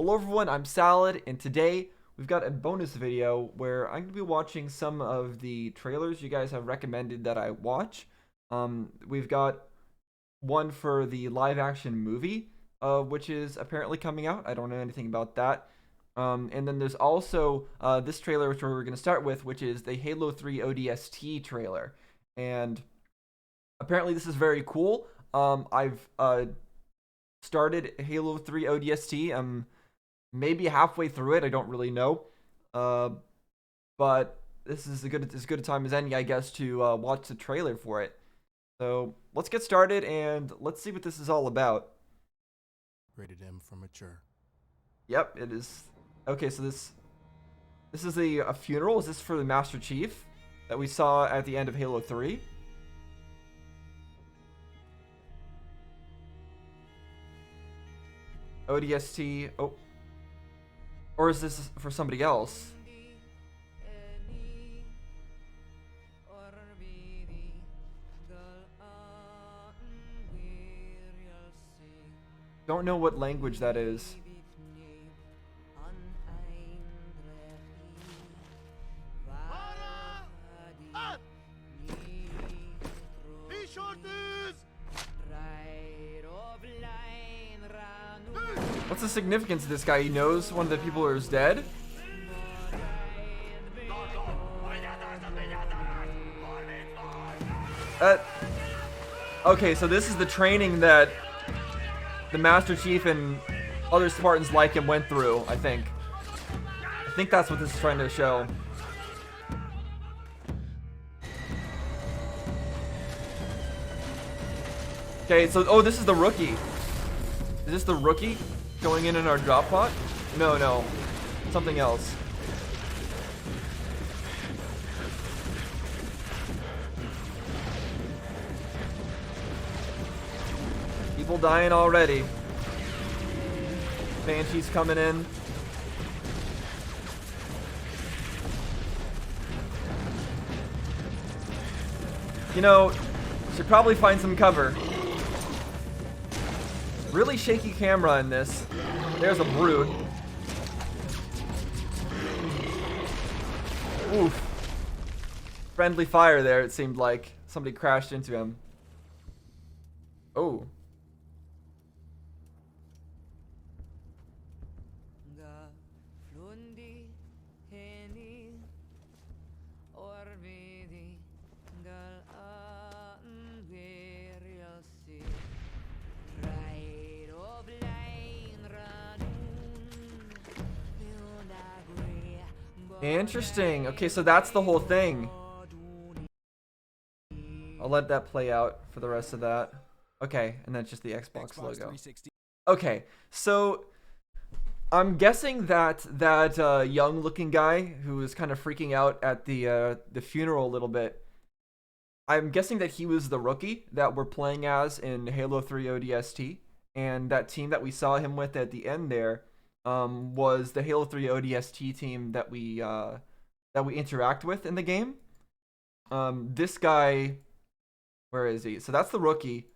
Hello everyone, I'm Salad, and today we've got a bonus video where I'm going to be watching some of the trailers you guys have recommended that I watch. We've got one for the live action movie, which is apparently coming out. I don't know anything about that. And then there's also this trailer, which we're going to start with, which is the Halo 3 ODST trailer. And apparently this is very cool. I've started Halo 3 ODST. Maybe halfway through it. I don't really know. But this is as good a time as any, I guess, to watch the trailer for it. So let's get started and let's see what this is all about. Rated M for mature. Yep, it is. Okay, so this is a funeral. Is this for the Master Chief that we saw at the end of Halo 3? ODST. Oh. Or is this for somebody else? Don't know what language that is. What's the significance of this guy? He knows one of the people is dead? Okay, so this is the training that the Master Chief and other Spartans like him went through, I think. I think that's what this is trying to show. Okay, so, oh, this is the rookie. Is this the rookie going in our drop pod? No. Something else. People dying already. Banshee's coming in. You know, should probably find some cover. Really shaky camera in this. There's a brood. Oof. Friendly fire there, it seemed like. Somebody crashed into him. Oh. Interesting. Okay, so that's the whole thing. I'll let that play out for the rest of that. Okay, and that's just the Xbox logo. Okay, so I'm guessing that young-looking guy who was kind of freaking out at the funeral a little bit. I'm guessing that he was the rookie that we're playing as in Halo 3 ODST, and that team that we saw him with at the end there was the Halo 3 ODST team that we interact with in the game. This guy, where is he? So that's the rookie.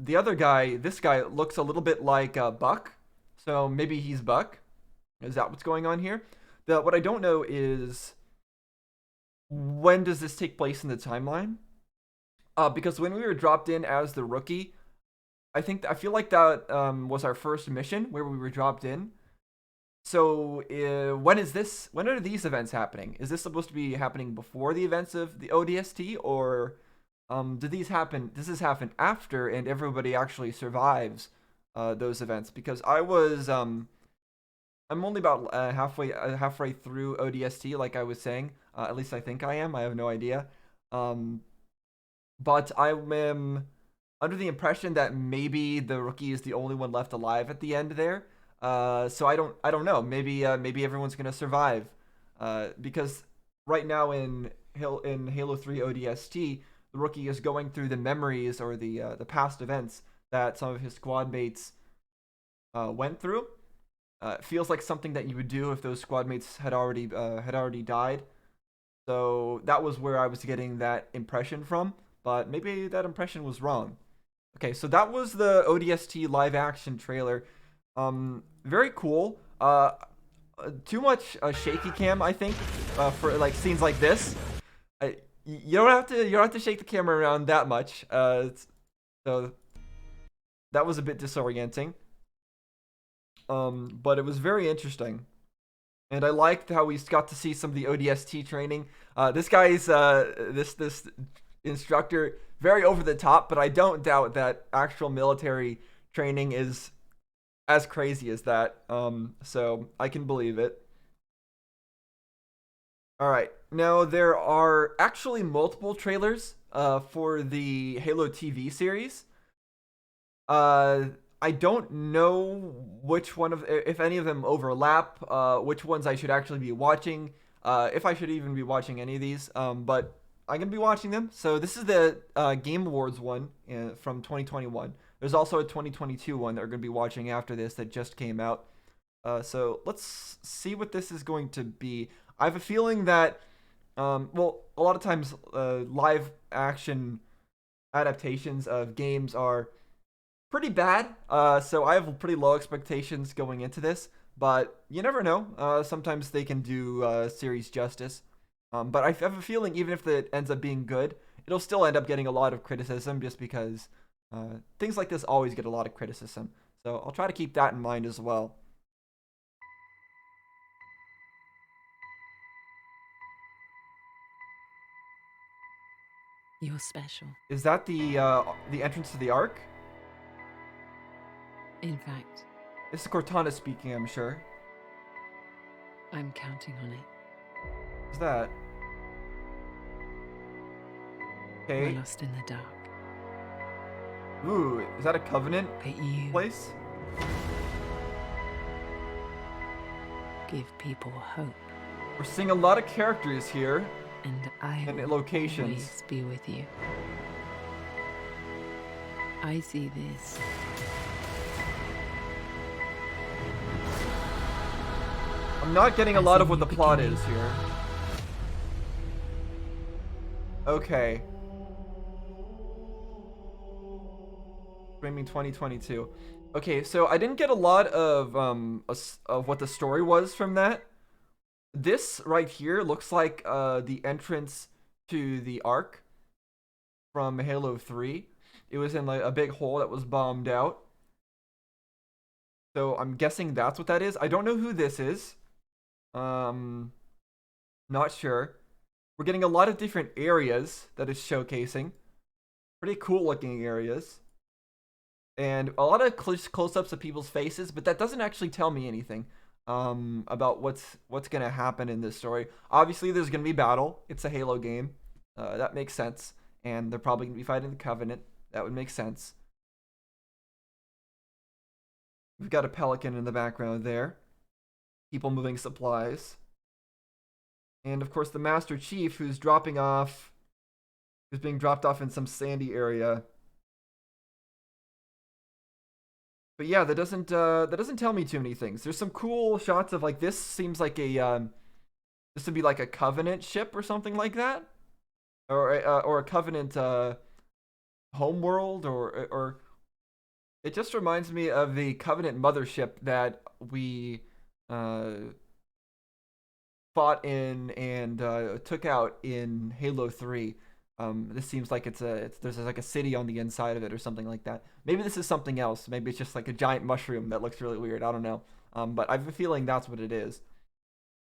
The other guy, this guy looks a little bit like Buck. So maybe he's Buck. Is that what's going on here? What I don't know is, when does this take place in the timeline? Because when we were dropped in as the rookie, I feel like that was our first mission where we were dropped in. So when are these events happening? Is this supposed to be happening before the events of the ODST, or does this happen after and everybody actually survives those events? Because I'm only about halfway through ODST, like I was saying. At least I think I am. I have no idea. But I am under the impression that maybe the rookie is the only one left alive at the end there. So I don't know. Maybe everyone's gonna survive. Because right now in Halo 3 ODST, the rookie is going through the memories or the past events that some of his squad mates went through. It feels like something that you would do if those squad mates had already died. So that was where I was getting that impression from, but maybe that impression was wrong. Okay, so that was the ODST live action trailer. Very cool. Too much shaky cam, I think, for like scenes like this. You don't have to shake the camera around that much. So that was a bit disorienting. But it was very interesting. And I liked how we got to see some of the ODST training. This guy's this instructor, very over the top, but I don't doubt that actual military training is as crazy as that. So I can believe it. All right, now there are actually multiple trailers for the Halo TV series. I don't know which one of, if any of them overlap, which ones I should actually be watching, if I should even be watching any of these, but I'm going to be watching them. So this is the Game Awards one from 2021. There's also a 2022 one that we're going to be watching after this that just came out. So let's see what this is going to be. I have a feeling that, well, a lot of times live action adaptations of games are pretty bad, so I have pretty low expectations going into this, but you never know. Sometimes they can do series justice, but I have a feeling even if it ends up being good, it'll still end up getting a lot of criticism just because things like this always get a lot of criticism, so I'll try to keep that in mind as well. You're special. Is that the entrance to the Ark? In fact, This is Cortana speaking, I'm sure. I'm counting on it. What's that? We're Okay. lost in the dark. Ooh, is that a Covenant But you place? give people hope. We're seeing a lot of characters here And I and will locations. always be with you. I see this. I'm not getting a lot of what the plot is here. Okay. Streaming 2022. Okay, so I didn't get a lot of what the story was from that. This right here looks like the entrance to the Ark from Halo 3. It was in like a big hole that was bombed out. So I'm guessing that's what that is. I don't know who this is. Not sure. We're getting a lot of different areas that it's showcasing. Pretty cool looking areas. And a lot of close-ups of people's faces, but that doesn't actually tell me anything about what's gonna happen in this story. Obviously, there's gonna be battle. It's a Halo game. That makes sense. And they're probably gonna be fighting the Covenant. That would make sense. We've got a Pelican in the background there. People moving supplies. And of course the Master Chief who's being dropped off in some sandy area. But yeah, that doesn't tell me too many things. There's some cool shots of like this seems like a this would be like a Covenant ship or something like that. Or a Covenant homeworld or it just reminds me of the Covenant mothership that we fought in and took out in Halo 3. This seems like there's like a city on the inside of it or something like that. Maybe this is something else. Maybe it's just like a giant mushroom that looks really weird. I don't know. But I have a feeling that's what it is.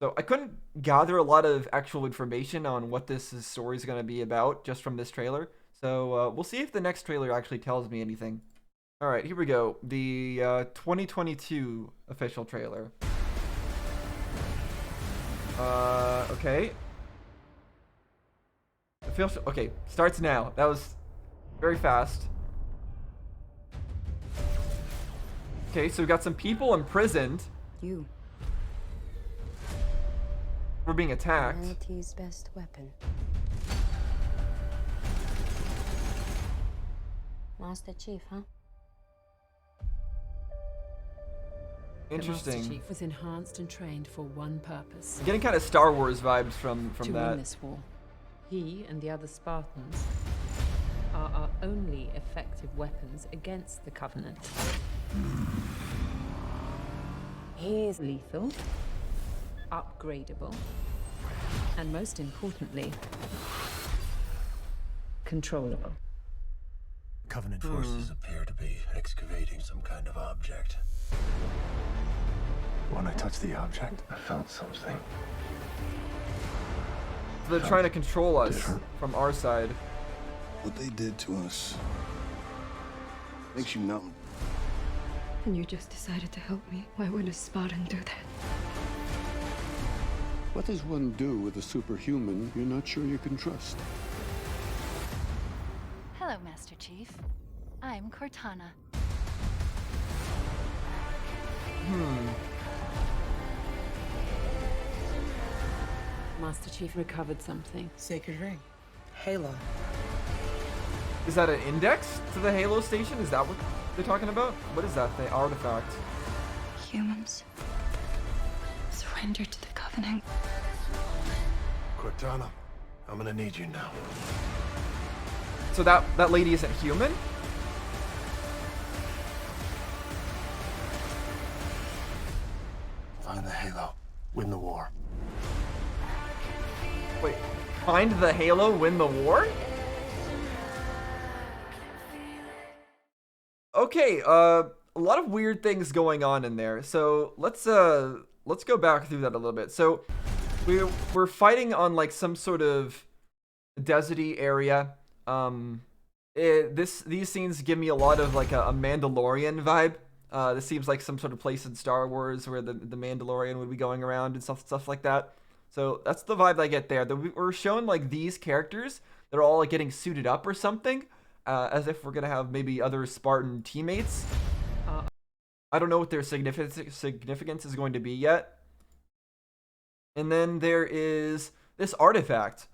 So I couldn't gather a lot of actual information on what this story is going to be about just from this trailer. So we'll see if the next trailer actually tells me anything. All right, here we go. The 2022 official trailer. Okay. Official. Okay, starts now. That was very fast. Okay, so we've got some people imprisoned. You. We're being attacked. Humanity's best weapon. Master Chief, huh? Interesting. The Master Chief was enhanced and trained for one purpose. I'm getting kind of Star Wars vibes from to that. win this war. He and the other Spartans are our only effective weapons against the Covenant. He's Lethal, upgradable, and most importantly, controllable. Covenant forces appear to be excavating some kind of object. When I touched the object, I felt something. They're trying to control us from our side. What they did to us makes you numb. And you just decided to help me. Why would a Spartan do that? What does one do with a superhuman you're not sure you can trust? Hello, Master Chief. I'm Cortana. Master Chief recovered something. Sacred ring. Halo. Is that an index to the Halo station? Is that what they're talking about? What is that thing? Artifact. Humans. Surrender to the Covenant. Cortana, I'm gonna need you now. So that lady isn't human? Find the Halo. Win the war. Wait, find the Halo, win the war? Okay, a lot of weird things going on in there. So let's go back through that a little bit. So we're fighting on like some sort of deserty area. These scenes give me a lot of like a Mandalorian vibe. This seems like some sort of place in Star Wars where the Mandalorian would be going around and stuff like that. So that's the vibe I get there. We're showing like these characters. They're all like getting suited up or something, as if we're gonna have maybe other Spartan teammates. I don't know what their significance is going to be yet. And then there is this artifact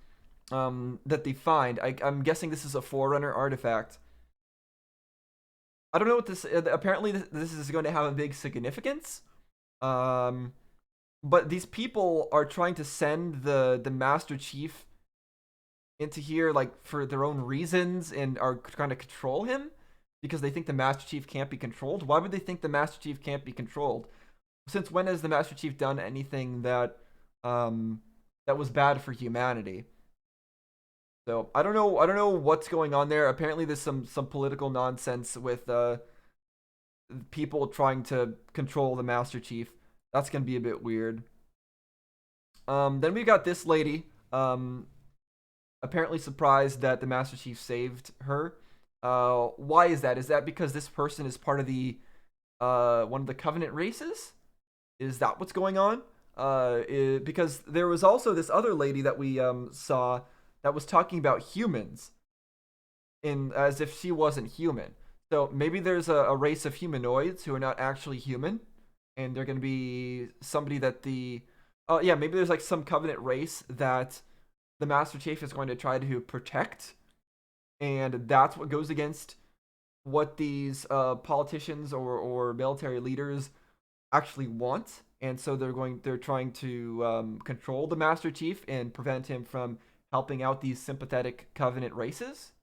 that they find. I'm guessing this is a Forerunner artifact. I don't know what this. Apparently, this is going to have a big significance. But these people are trying to send the Master Chief into here, like, for their own reasons, and are trying to control him because they think the Master Chief can't be controlled. Why would they think the Master Chief can't be controlled? Since when has the Master Chief done anything that that was bad for humanity? So I don't know what's going on there. Apparently there's some political nonsense with people trying to control the Master Chief. That's gonna be a bit weird. Then we got this lady, apparently surprised that the Master Chief saved her. Why is that? Is that because this person is part of the one of the Covenant races? Is that what's going on? Because there was also this other lady that we saw that was talking about humans, as if she wasn't human. So maybe there's a race of humanoids who are not actually human, and they're going to be somebody that maybe there's like some Covenant race that the Master Chief is going to try to protect, and that's what goes against what these politicians or military leaders actually want. And so they're trying to control the Master Chief and prevent him from helping out these sympathetic Covenant races.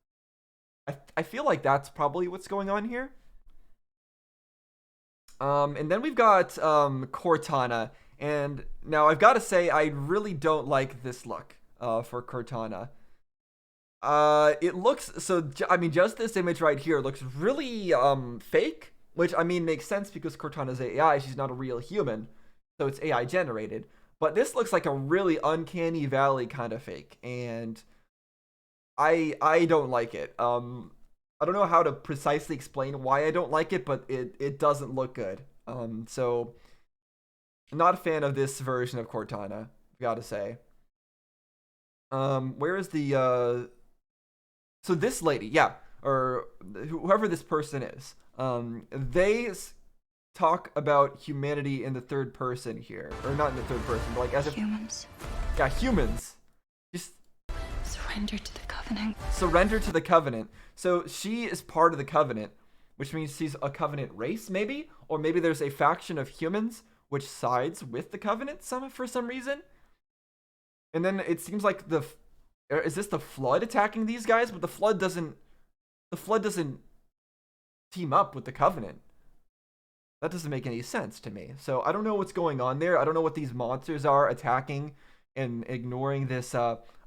I feel like that's probably what's going on here. And then we've got Cortana. And now I've got to say, I really don't like this look for Cortana. It looks, just this image right here looks really fake, which, makes sense because Cortana's AI. She's not a real human, so it's AI generated. But this looks like a really uncanny valley kind of fake, and I don't like it. I don't know how to precisely explain why I don't like it, but it doesn't look good. So I'm not a fan of this version of Cortana, gotta say. Where is the so this lady, or whoever this person is, they talk about humanity in the third person here, or not in the third person, but like as if Humans. Yeah, humans. Just Surrender to the Covenant. surrender to the Covenant. So she is part of the Covenant, which means she's a Covenant race, maybe, or maybe there's a faction of humans which sides with the Covenant for some reason. And then it seems like is this the Flood attacking these guys? But the Flood doesn't team up with the Covenant. That doesn't make any sense to me. So I don't know what's going on there. I don't know what these monsters are attacking and ignoring this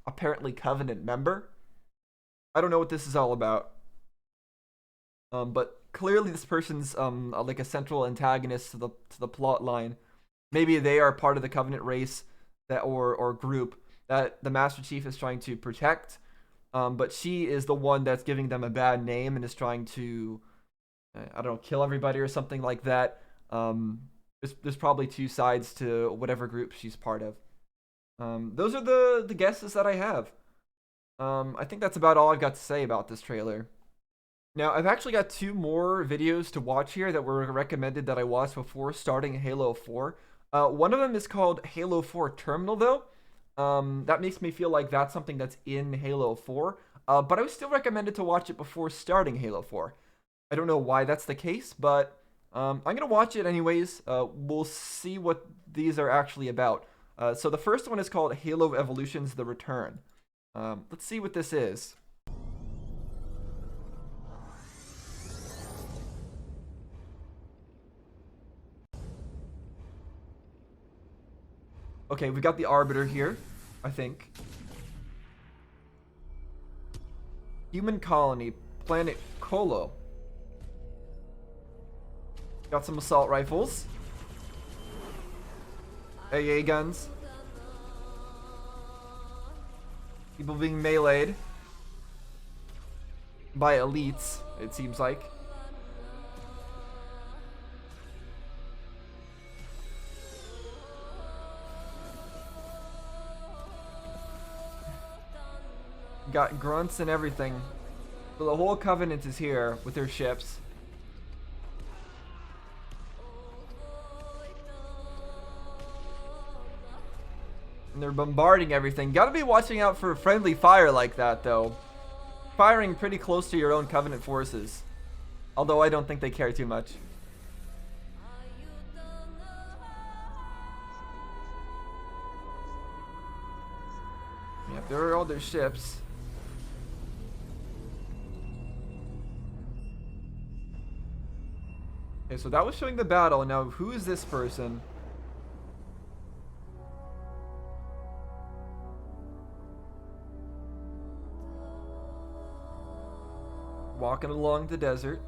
apparently Covenant member. I don't know what this is all about. But clearly this person's like a central antagonist to the plot line. Maybe they are part of the Covenant race that or group that the Master Chief is trying to protect. But she is the one that's giving them a bad name and is trying to, I don't know, kill everybody or something like that. There's probably two sides to whatever group she's part of. Those are the guesses that I have. I think that's about all I've got to say about this trailer. Now, I've actually got 2 more videos to watch here that were recommended that I watched before starting Halo 4. One of them is called Halo 4 Terminal, though. That makes me feel like that's something that's in Halo 4. But I would still recommend it to watch it before starting Halo 4. I don't know why that's the case, but I'm going to watch it anyways. We'll see what these are actually about. So the first one is called Halo Evolutions: The Return. Let's see what this is. Okay, we got the Arbiter here, I think. Human colony, planet Colo. Got some assault rifles. AA guns. People being meleeed by elites, it seems like. Got grunts and everything. So the whole Covenant is here with their ships. And they're bombarding everything. Gotta be watching out for friendly fire like that, though. Firing pretty close to your own Covenant forces. Although I don't think they care too much. Yep, there are all their ships. Okay, so that was showing the battle. Now, who is this person? Walking along the desert.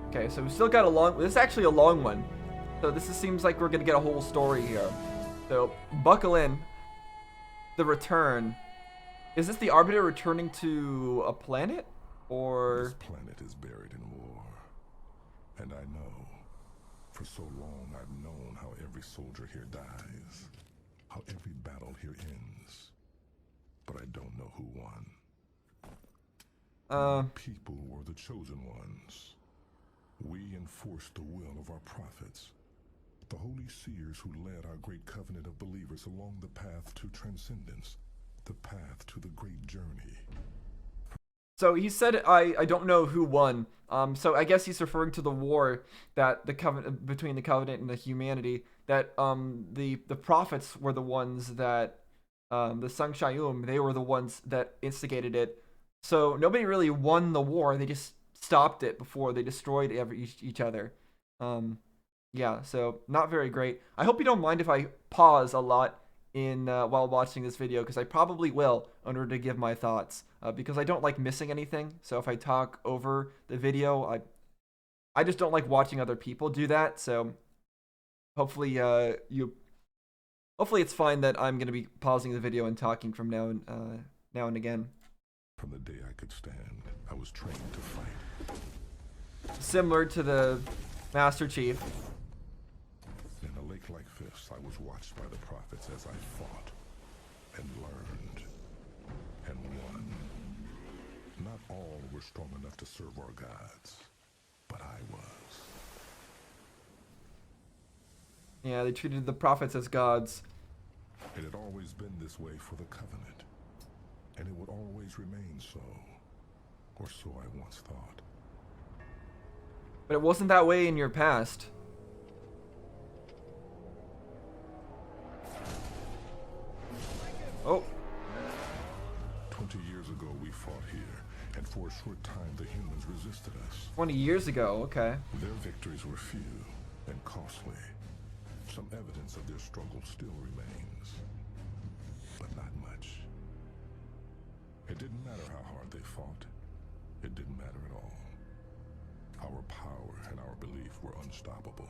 Okay, so we still got a long... This is actually a long one. So this seems like we're going to get a whole story here. So, buckle in. The return. Is this the Arbiter returning to a planet? Or... This planet is buried in war. And I know. For so long I've known how every soldier here dies. How every battle here ends. But I don't know who won. People were the chosen ones. We enforced the will of our prophets. The holy seers who led our great covenant of believers along the path to transcendence. The path to the great journey. So he said, I don't know who won. So I guess he's referring to the war that the covenant between the Covenant and the humanity. That the prophets were the ones that the Sung Shayum, they were the ones that instigated it. So nobody really won the war. They just stopped it before they destroyed each other. Yeah, so not very great. I hope you don't mind if I pause a lot in while watching this video, because I probably will in order to give my thoughts, because I don't like missing anything. So if I talk over the video, I just don't like watching other people do that. So hopefully hopefully it's fine that I'm gonna be pausing the video and talking from now and again. From the day I could stand, I was trained to fight. Similar to the Master Chief. In a lake like this, I was watched by the prophets as I fought and learned and won. Not all were strong enough to serve our gods, but I was. Yeah, they treated the prophets as gods. It had always been this way for the Covenant, and it would always remain so, or so I once thought. But it wasn't that way in your past. fought here, and for a short time the humans resisted us. 20 years ago, okay. Their victories were few and costly. Some evidence of their struggle still remains, but not much. It didn't matter how hard they fought. It didn't matter at all. Our power and our belief were unstoppable.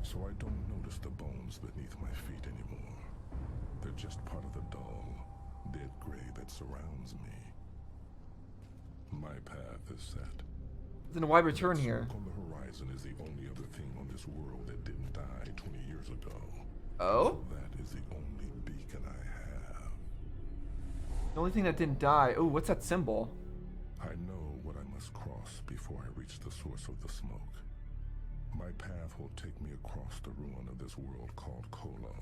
So I don't notice the bones beneath my feet anymore. They're just part of the dull, dead gray that surrounds me. My path is set. Then why return That here? smoke on the horizon is the only other thing on this world that didn't die 20 years ago. Oh? That is the only beacon I have. The only thing that didn't die. Oh, what's that symbol? I know what I must cross before I reach the source of the smoke. My path will take me across the ruin of this world called Kolo,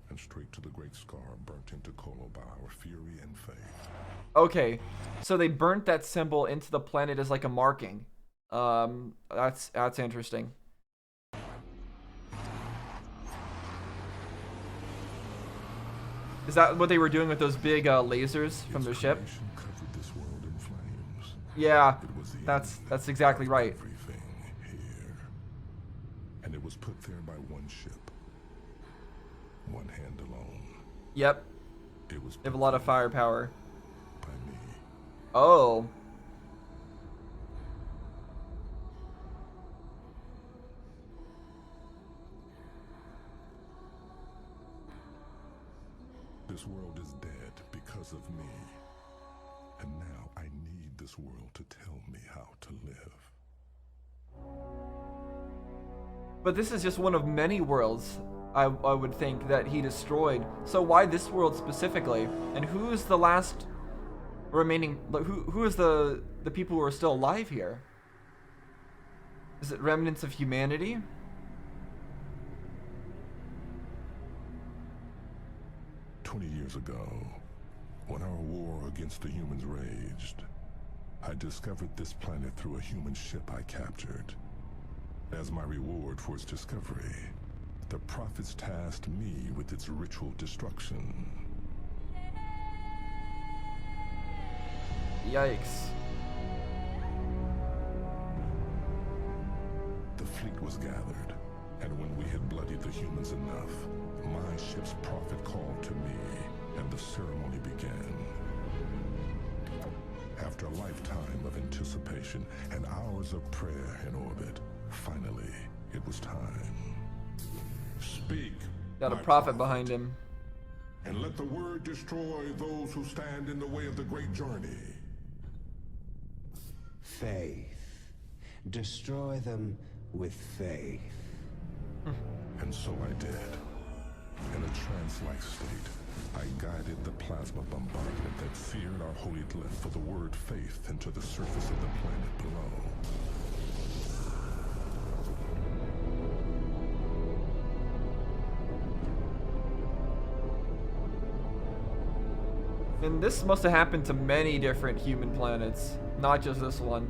and straight to the great scar burnt into Kolo by our fury and faith. Okay, so they burnt that symbol into the planet as like a marking. That's interesting. Is that what they were doing with those big lasers from their ship? Its creation covered this world in flames. Yeah, It was the that's exactly right. everything here. And it was put there by one ship. One hand alone. Yep, It was they have a put lot of there firepower. by me. Oh. This world is dead because of me. And now I need this world to tell me how to live. But this is just one of many worlds, I would think, that he destroyed. So why this world specifically? And who is the last remaining... Who is the people who are still alive here? Is it remnants of humanity? Years ago, when our war against the humans raged, I discovered this planet through a human ship I captured. As my reward for its discovery, the prophets tasked me with its ritual destruction. Yikes. The fleet was gathered, and when we had bloodied the humans enough, my ship's prophet called to me, and the ceremony began. After a lifetime of anticipation and hours of prayer in orbit, finally, it was time. Speak, Got a my prophet behind him. and let the word destroy those who stand in the way of the great journey. Faith. Destroy them with faith. And so I did. In a trance-like state, I guided the plasma bombardment that seared our holy glyph for the word faith into the surface of the planet below. And this must have happened to many different human planets, not just this one.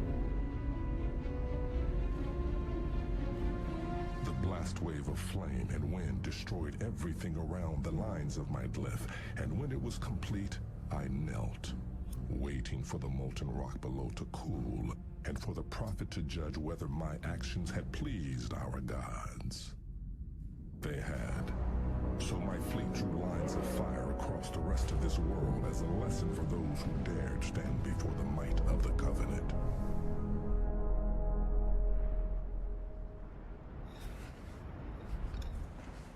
The blast wave of flame and wind destroyed everything around the lines of my glyph, and when it was complete, I knelt, waiting for the molten rock below to cool, and for the prophet to judge whether my actions had pleased our gods. They had. So my fleet drew lines of fire across the rest of this world as a lesson for those who dared stand before the might of the Covenant.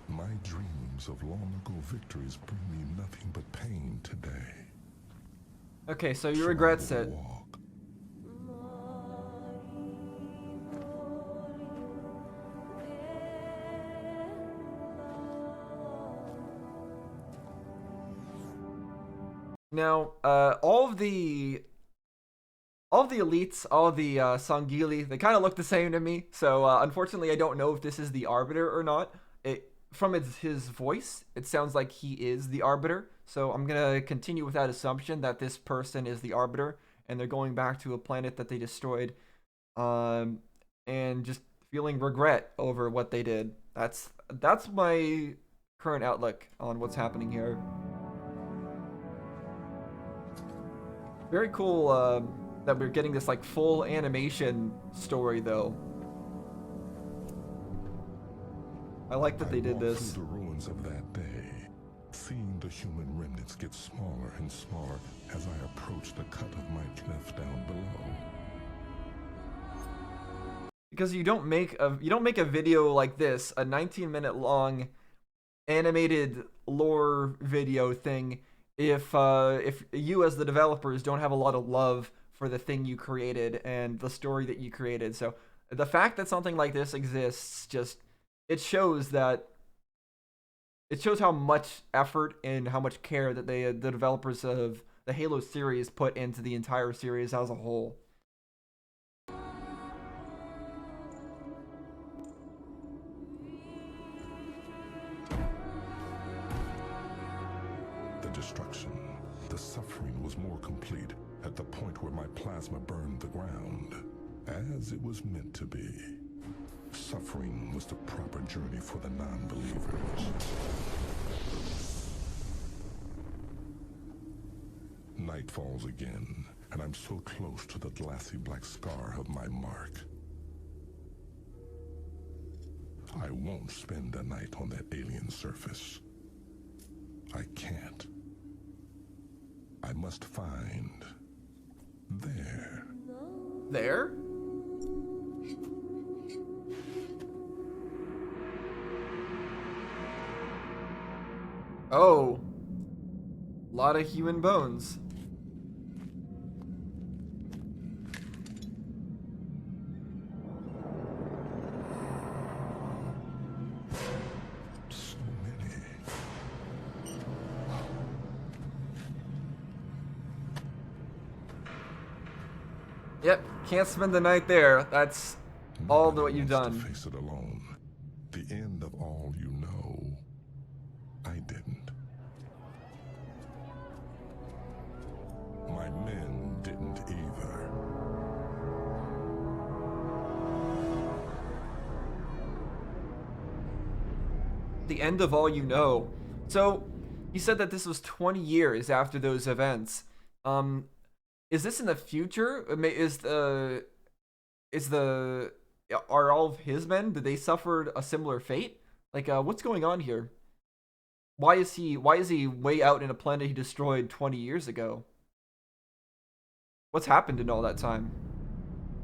My dreams of long-ago victories bring me nothing but pain today. Okay, so you So I regrets will it. walk. Now, all of the elites, all of the Sangili, they kind of look the same to me. So unfortunately, I don't know if this is the Arbiter or not. From his voice, it sounds like he is the Arbiter. So I'm gonna continue with that assumption that this person is the Arbiter, and they're going back to a planet that they destroyed, and just feeling regret over what they did. That's my current outlook on what's happening here. Very cool that we're getting this like full animation story though. I like that they did this. Through the ruins of that day, seeing the human remnants get smaller and smaller as I approach the cut of my cliff down below. Because you don't make a video like this, a 19-minute long animated lore video thing, if you as the developers don't have a lot of love for the thing you created and the story that you created. So the fact that something like this exists, it shows how much effort and how much care that the developers of the Halo series put into the entire series as a whole. The destruction, the suffering was more complete at the point where my plasma burned the ground, as it was meant to be. Suffering was the proper journey for the non-believers. Night falls again, and I'm so close to the glassy black scar of my mark. I won't spend a night on that alien surface. I can't. I must find there. There? Oh. A lot of human bones. So many. Yep, can't spend the night there. That's all what you've Nobody wants done. to face it alone. The end of all you know. I didn't. My men didn't either. The end of all you know. So, you said that this was 20 years after those events. Is this in the future? Are all of his men, did they suffer a similar fate? Like, what's going on here? Why is he way out in a planet he destroyed 20 years ago? What's happened in all that time?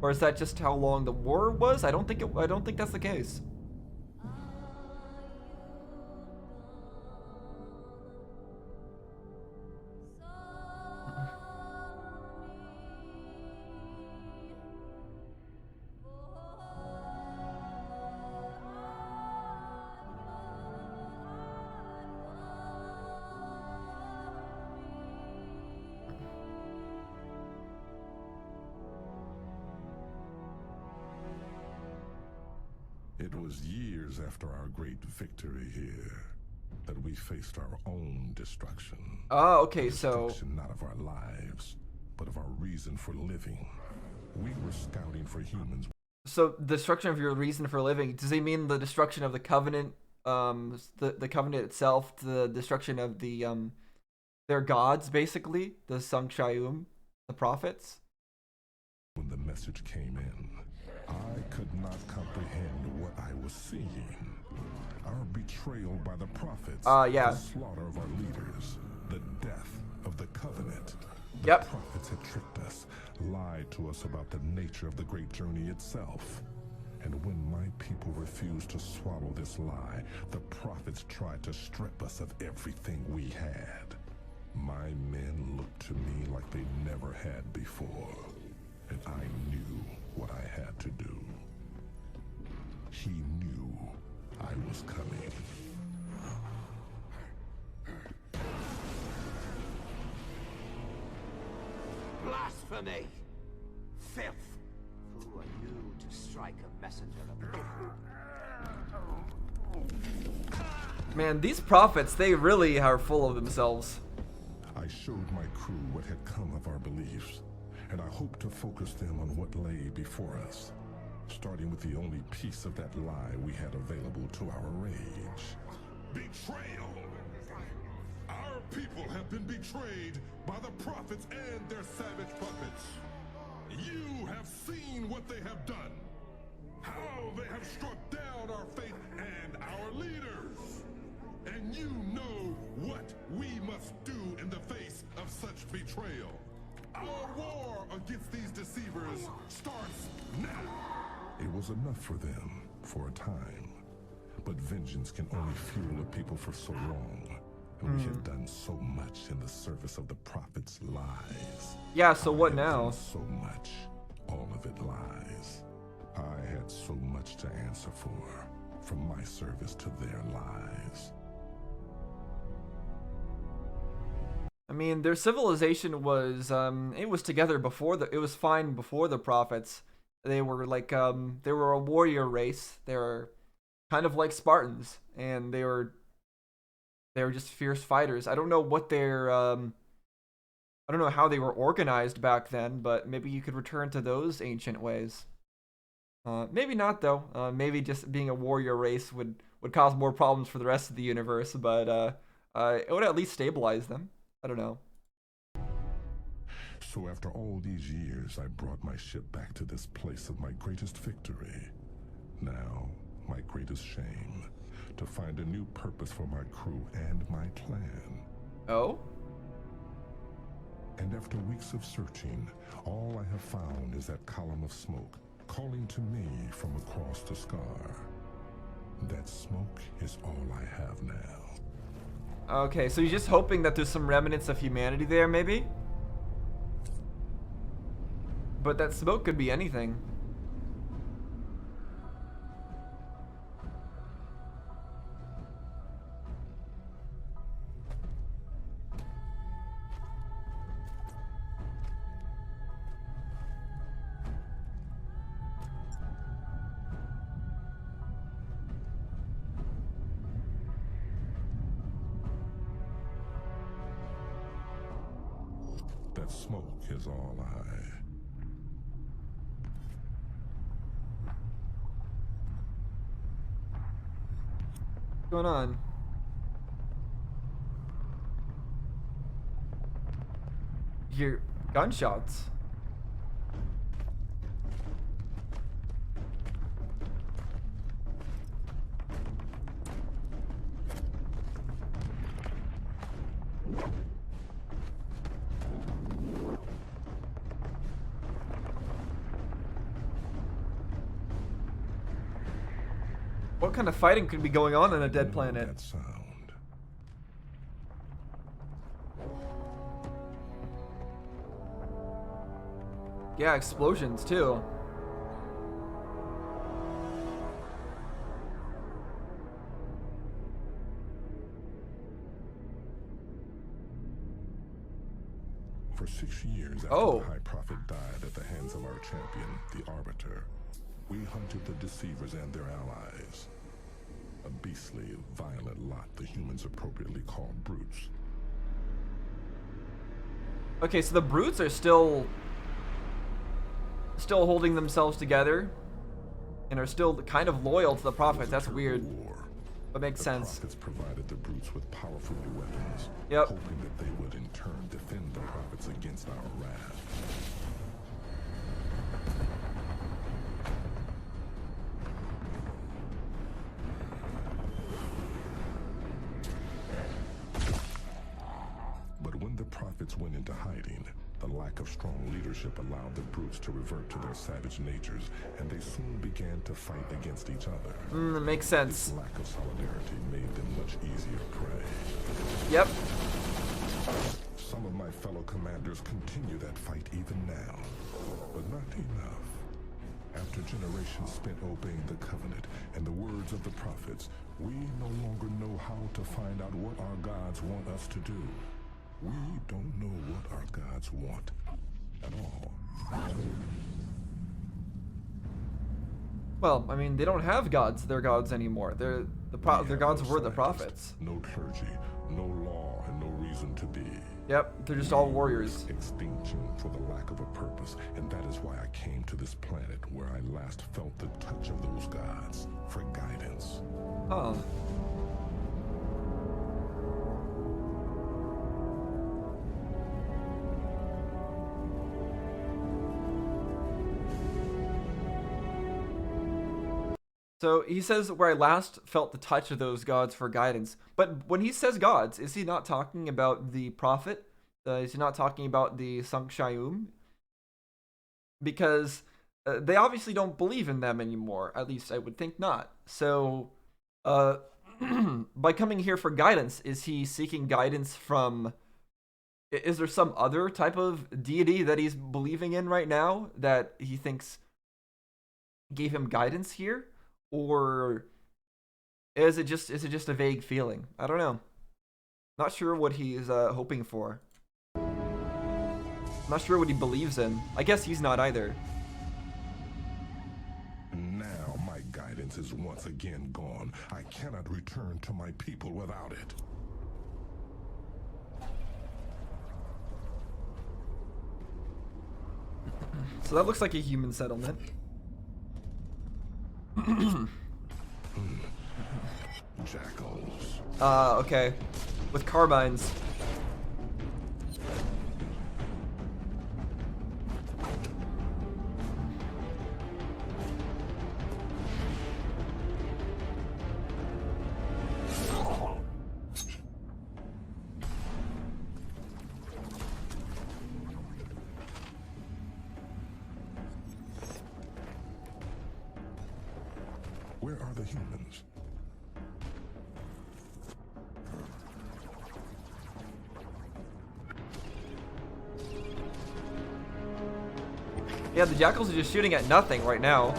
Or is that just how long the war was? I don't think that's the case. It was years after our great victory here that we faced our own destruction. Oh, okay, so Destruction not of our lives, but of our reason for living. We were scouting for humans. so destruction of your reason for living, does he mean the destruction of the covenant, the covenant itself, the destruction of the their gods, basically, the Sangshayum, the prophets? When the message came in, I could not comprehend what I was seeing. Our betrayal by the prophets, yeah. the slaughter of our leaders, the death of the covenant. The Yep. prophets had tricked us, lied to us about the nature of the great journey itself. And when my people refused to swallow this lie, the prophets tried to strip us of everything we had. My men looked to me like they never had before, and I knew what I had to do. He knew I was coming. Blasphemy! Filth! Who are you to strike a messenger of... Man, these prophets, they really are full of themselves. I showed my crew what had come of our beliefs, and I hoped to focus them on what lay before us, starting with the only piece of that lie we had available to our rage. Betrayal! Our people have been betrayed by the prophets and their savage puppets. You have seen what they have done. How they have struck down our faith and our leaders. And you know what we must do in the face of such betrayal. Our war against these deceivers starts now. It was enough for them for a time. But vengeance can only fuel a people for so long. And we have done so much in the service of the prophets' lies. Yeah, so what now? So much. All of it lies. I had so much to answer for, from my service to their lies. I mean, their civilization was, it was together before it was fine before the prophets. They were like, they were a warrior race. They were kind of like Spartans, and they were just fierce fighters. I don't know what their, I don't know how they were organized back then, but maybe you could return to those ancient ways. Maybe not though. Maybe just being a warrior race would cause more problems for the rest of the universe, but it would at least stabilize them. I don't know. So after all these years, I brought my ship back to this place of my greatest victory. Now, my greatest shame, to find a new purpose for my crew and my clan. Oh? And after weeks of searching, all I have found is that column of smoke calling to me from across the scar. That smoke is all I have now. Okay, so you're just hoping that there's some remnants of humanity there, maybe? But that smoke could be anything. That smoke is all What's going on? Hear gunshots. What kind of fighting could be going on a dead planet? that sound. Yeah, explosions too. For 6 years after Oh. the High Prophet died at the hands of our champion, the Arbiter, we hunted the deceivers and their allies. A beastly, violent lot the humans appropriately call brutes. Okay, so the brutes are still holding themselves together and are still kind of loyal to the prophets. That's weird. War. But makes The sense. prophets provided the brutes with powerful new weapons, Yep. hoping that they would in turn defend the prophets against our wrath. But when the prophets went into hiding, the lack of strong leadership allowed the brutes to revert to their savage natures, and they soon began to fight against each other. That makes sense. This lack of solidarity made them much easier prey. Yep. Some of my fellow commanders continue that fight even now, but not enough. After generations spent obeying the covenant and the words of the prophets, we no longer know how to find out what our gods want us to do. We don't know what our gods want at all. Well, I mean, they don't have gods. They're gods anymore. Their gods were the prophets. No clergy, no law, and no reason to be. Yep, they're just all warriors. Extinction for the lack of a purpose, and that is why I came to this planet where I last felt the touch of those gods for guidance. Huh. So he says, where I last felt the touch of those gods for guidance. But when he says gods, is he not talking about the prophet? Is he not talking about the Sankshayum? Because they obviously don't believe in them anymore. At least I would think not. So by coming here for guidance, is he seeking guidance from... Is there some other type of deity that he's believing in right now that he thinks gave him guidance here? Or is it just a vague feeling? I don't know. Not sure what he's hoping for. Not sure what he believes in. I guess he's not either. Now my guidance is once again gone. I cannot return to my people without it. So that looks like a human settlement. Jackals. Okay. With carbines. Where are the humans? Yeah, the jackals are just shooting at nothing right now.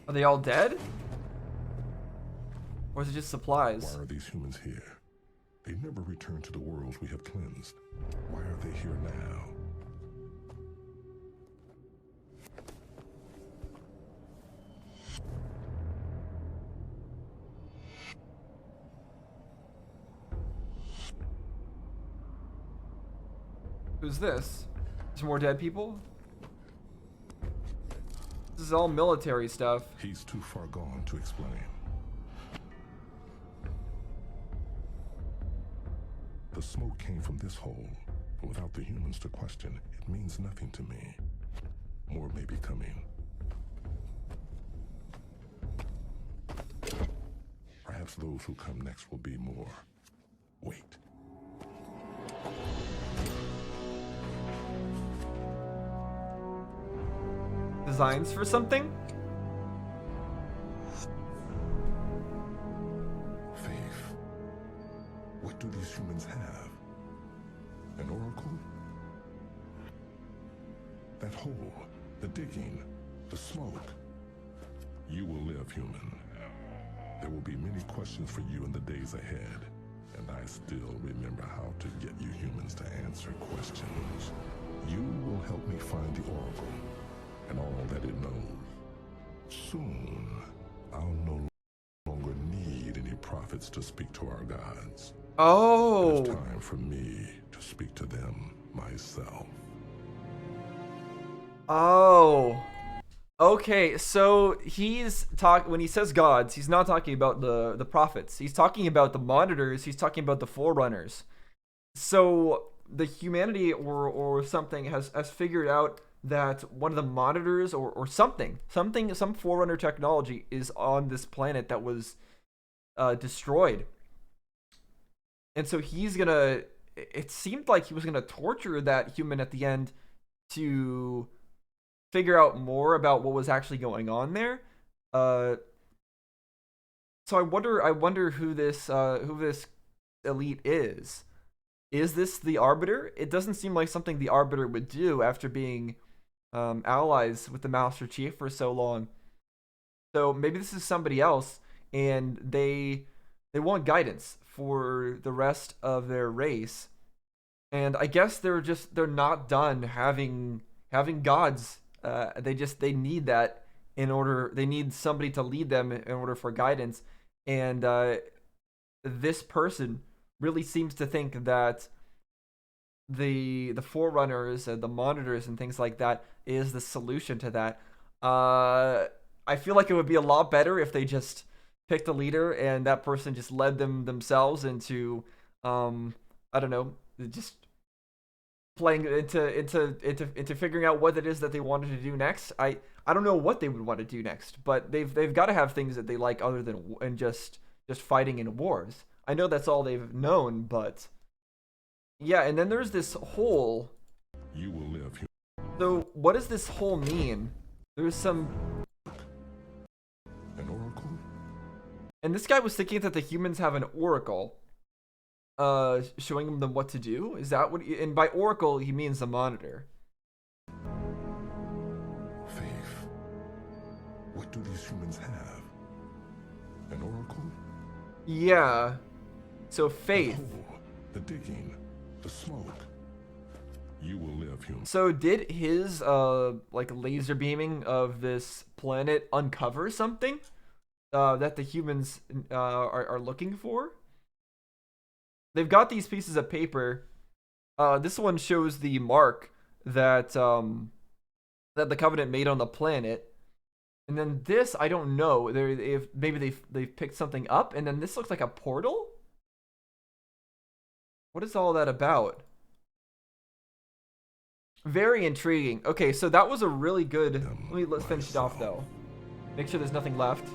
Are they all dead? Or is it just supplies? Why are these humans here? They never return to the worlds we have cleansed. Why are they here now? Who's this? There's more dead people? This is all military stuff. He's too far gone to explain. The smoke came from this hole, but without the humans to question, it means nothing to me. More may be coming. Perhaps those who come next will be more. Wait. Designs for something? Faith. What do these humans have? An oracle? That hole, the digging, the smoke. You will live, human. There will be many questions for you in the days ahead, and I still remember how to get you humans to answer questions. You will help me find the oracle and all that it knows. Soon, I'll no longer need any prophets to speak to our gods. Oh. It's time for me to speak to them myself. Oh. Okay, so when he says gods, he's not talking about the prophets. He's talking about the monitors, he's talking about the forerunners. So the humanity or something has figured out that one of the monitors or some forerunner technology is on this planet that was destroyed. And so it seemed like he was gonna torture that human at the end to figure out more about what was actually going on there. So I wonder who this elite is. Is this the Arbiter? It doesn't seem like something the Arbiter would do after being allies with the Master Chief for so long. So maybe this is somebody else, and they want guidance for the rest of their race. And I guess they're not done having gods. They need that they need somebody to lead them in order for guidance. And this person really seems to think that the forerunners and the monitors and things like that is the solution to that. I feel like it would be a lot better if they just picked a leader and that person just led themselves into I don't know, just playing into figuring out what it is that they wanted to do next. I don't know what they would want to do next, but they've got to have things that they like other than just fighting in wars. I know that's all they've known, but yeah. And then there's this hole. You will live. So what does this hole mean? There's some. An oracle? And this guy was thinking that the humans have an oracle, showing them what to do. Is that what? And by oracle, he means the monitor. Faith. What do these humans have? An oracle? Yeah. So faith. The hole, the digging, the smoke. You will live, human. So did his like laser beaming of this planet uncover something that the humans are looking for? They've got these pieces of paper. This one shows the mark that that the Covenant made on the planet, and then this I don't know. Maybe they've picked something up, and then this looks like a portal. What is all that about? Very intriguing. Okay, so that was a really good. Let's finish it off though. Make sure there's nothing left.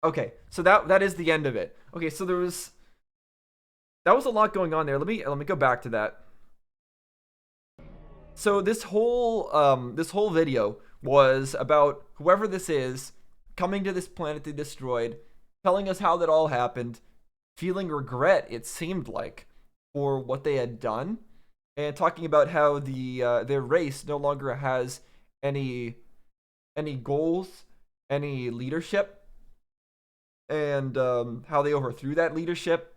Okay, so that is the end of it. Okay, so that was a lot going on there. Let me go back to that. So this whole video was about whoever this is coming to this planet they destroyed, telling us how that all happened, feeling regret, it seemed like, for what they had done, and talking about how their race no longer has any goals, any leadership, and how they overthrew that leadership,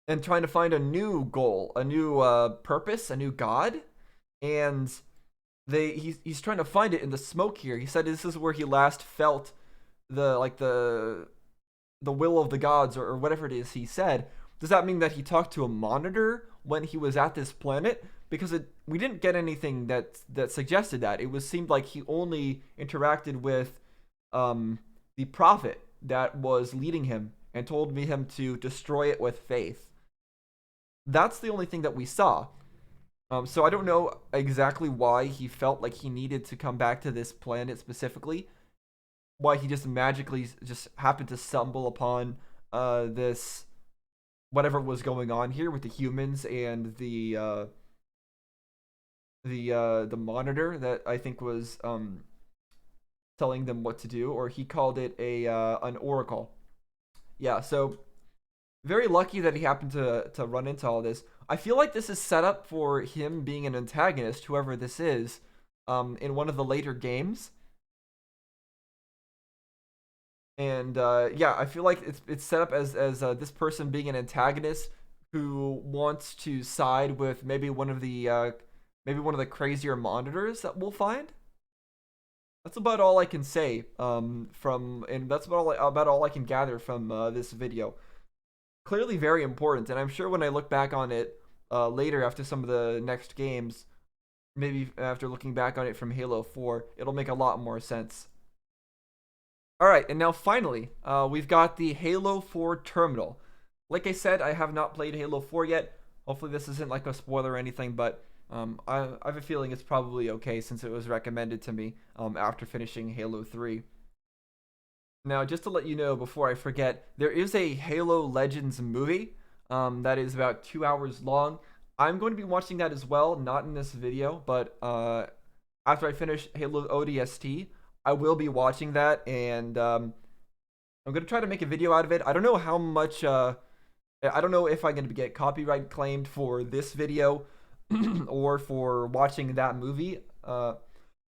and trying to find a new goal, a new purpose, a new god, and he's trying to find it in the smoke here. He said this is where he last felt the will of the gods, or whatever it is he said. Does that mean that he talked to a monitor when he was at this planet? Because we didn't get anything that suggested that. It seemed like he only interacted with the prophet that was leading him and told him to destroy it with faith. That's the only thing that we saw. So I don't know exactly why he felt like he needed to come back to this planet specifically. Why he just magically just happened to stumble upon this whatever was going on here with the humans and the monitor that I think was telling them what to do, or he called it an oracle. Yeah, so very lucky that he happened to run into all this. I feel like this is set up for him being an antagonist, whoever this is, in one of the later games. And yeah, I feel like it's set up as this person being an antagonist who wants to side with maybe one of the crazier monitors that we'll find. That's about all I can say and that's about all I can gather from this video. Clearly very important, and I'm sure when I look back on it later after some of the next games, maybe after looking back on it from Halo 4, it'll make a lot more sense. Alright, and now finally, we've got the Halo 4 terminal. Like I said, I have not played Halo 4 yet. Hopefully this isn't like a spoiler or anything, but I have a feeling it's probably okay since it was recommended to me after finishing Halo 3. Now, just to let you know before I forget, there is a Halo Legends movie that is about 2 hours long. I'm going to be watching that as well, not in this video, but after I finish Halo ODST, I will be watching that, and I'm going to try to make a video out of it. I don't know how much, I don't know if I'm going to get copyright claimed for this video or for watching that movie.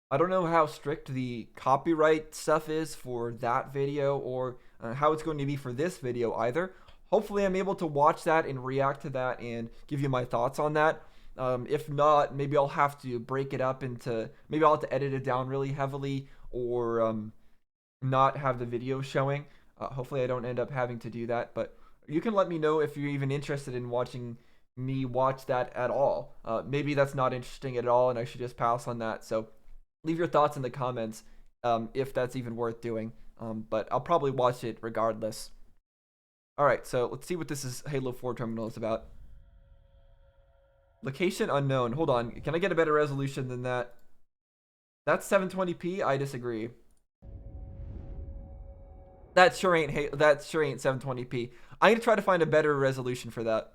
I don't know how strict the copyright stuff is for that video, or how it's going to be for this video either. Hopefully I'm able to watch that and react to that and give you my thoughts on that. If not, maybe I'll have to break it up into, maybe I'll have to edit it down really heavily, or not have the video showing. Hopefully I don't end up having to do that, but you can let me know if you're even interested in watching me watch that at all. Maybe that's not interesting at all and I should just pass on that. So leave your thoughts in the comments if that's even worth doing. But I'll probably watch it regardless. Alright, so let's see what this is Halo 4 terminal is about. Location unknown. Hold on. Can I get a better resolution than that? That's 720p? I disagree. That sure ain't 720p. I'm gonna try to find a better resolution for that.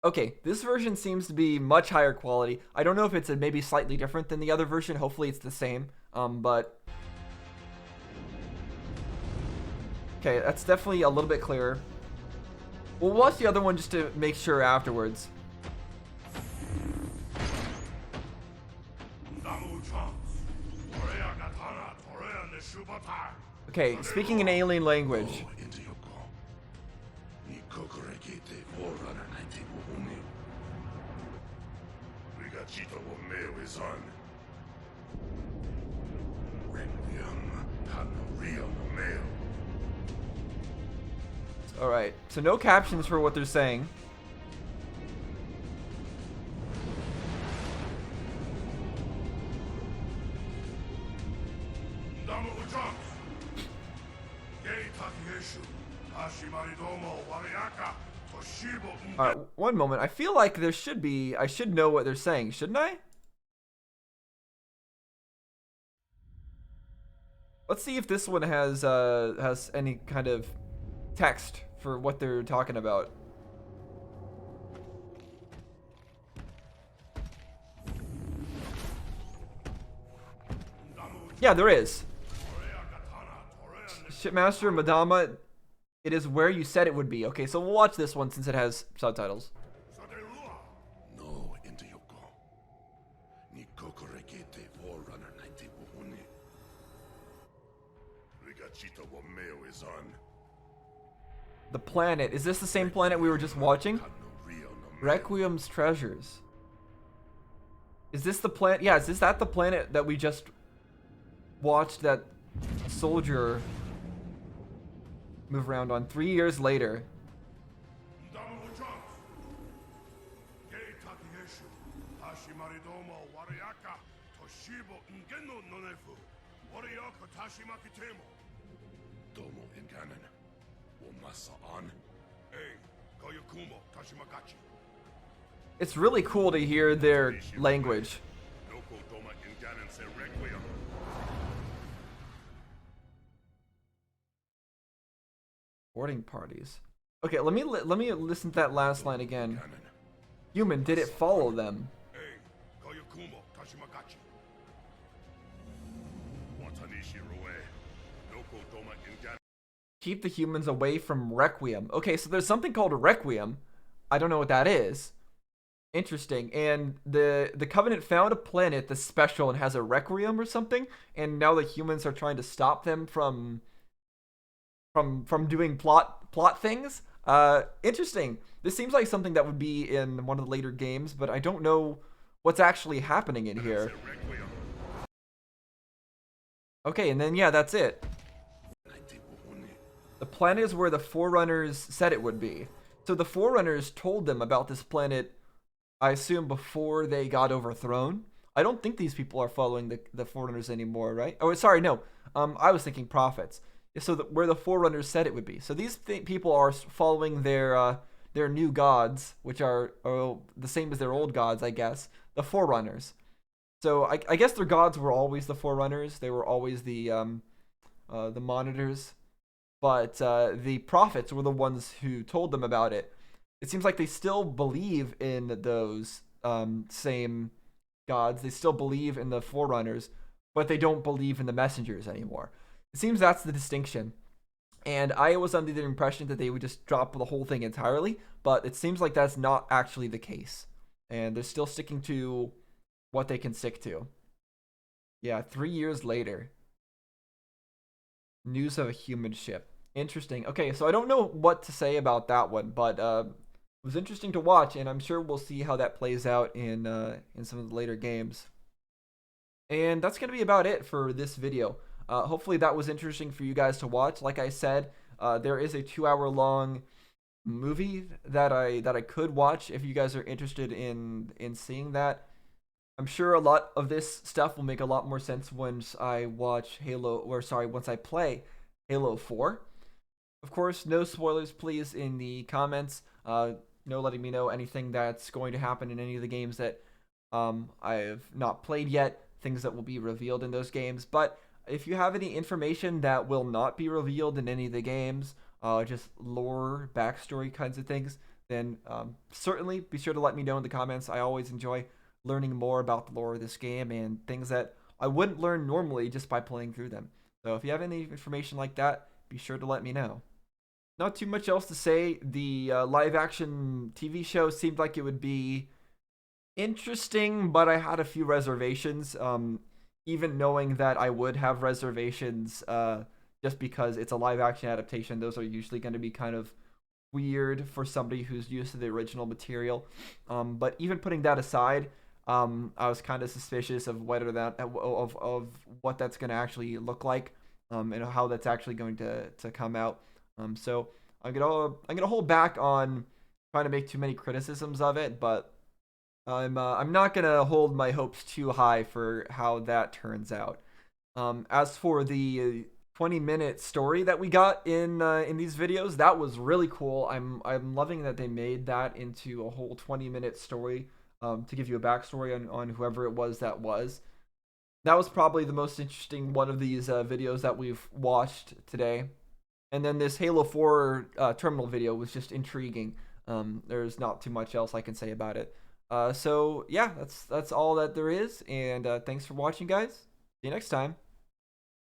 Okay, this version seems to be much higher quality. I don't know if it's maybe slightly different than the other version. Hopefully it's the same. But okay, that's definitely a little bit clearer. We'll watch the other one just to make sure afterwards. Okay, speaking in alien language. Alright, so no captions for what they're saying. Alright, one moment. I feel like there should be, I should know what they're saying, shouldn't I? Let's see if this one has any kind of text for what they're talking about. Yeah, there is. Shipmaster Madama, it is where you said it would be. Okay, so we'll watch this one since it has subtitles. The planet. Is this the same planet we were just watching? Requiem's treasures. Is this the planet? Yeah, is that the planet that we just watched that soldier move around on 3 years later? It's really cool to hear their language. Boarding parties. Okay, let me listen to that last line again. Human, did it follow them? Keep the humans away from Requiem. Okay, so there's something called a Requiem. I don't know what that is. Interesting. And the Covenant found a planet that's special and has a Requiem or something, and now the humans are trying to stop them from doing plot things. Interesting. This seems like something that would be in one of the later games, but I don't know what's actually happening in here. Okay, and then yeah, that's it. The planet is where the Forerunners said it would be. So the Forerunners told them about this planet, I assume, before they got overthrown. I don't think these people are following the Forerunners anymore, right? Oh, sorry, no. I was thinking prophets. So where the Forerunners said it would be. So these people are following their new gods, which are the same as their old gods, I guess. The Forerunners. So I guess their gods were always the Forerunners. They were always the monitors. But the prophets were the ones who told them about it. It seems like they still believe in those same gods. They still believe in the Forerunners, but they don't believe in the messengers anymore. It seems that's the distinction. And I was under the impression that they would just drop the whole thing entirely, but it seems like that's not actually the case. And they're still sticking to what they can stick to. Yeah, 3 years later. News of a human ship. Interesting. Okay, so I don't know what to say about that one, but was interesting to watch, and I'm sure we'll see how that plays out in some of the later games. And that's gonna be about it for this video. Hopefully that was interesting for you guys to watch. Like I said, there is a 2-hour long movie that I could watch if you guys are interested in seeing that. I'm sure a lot of this stuff will make a lot more sense once I watch once I play Halo 4. Of course, no spoilers, please, in the comments. No letting me know anything that's going to happen in any of the games that I have not played yet, things that will be revealed in those games. But if you have any information that will not be revealed in any of the games, just lore, backstory kinds of things, then certainly be sure to let me know in the comments. I always enjoy learning more about the lore of this game and things that I wouldn't learn normally just by playing through them. So if you have any information like that, be sure to let me know. Not too much else to say. The live action TV show seemed like it would be interesting, but I had a few reservations. Even knowing that I would have reservations just because it's a live action adaptation, those are usually going to be kind of weird for somebody who's used to the original material. But even putting that aside, I was kind of suspicious of whether that of what that's going to actually look like, and how that's actually going to come out. So I'm gonna hold back on trying to make too many criticisms of it, but I'm not gonna hold my hopes too high for how that turns out. As for the 20-minute story that we got in these videos, that was really cool. I'm loving that they made that into a whole 20-minute story, to give you a backstory on whoever it was that was. That was probably the most interesting one of these videos that we've watched today. And then this Halo 4 terminal video was just intriguing. There's not too much else I can say about it. So yeah, that's all that there is. And thanks for watching, guys. See you next time.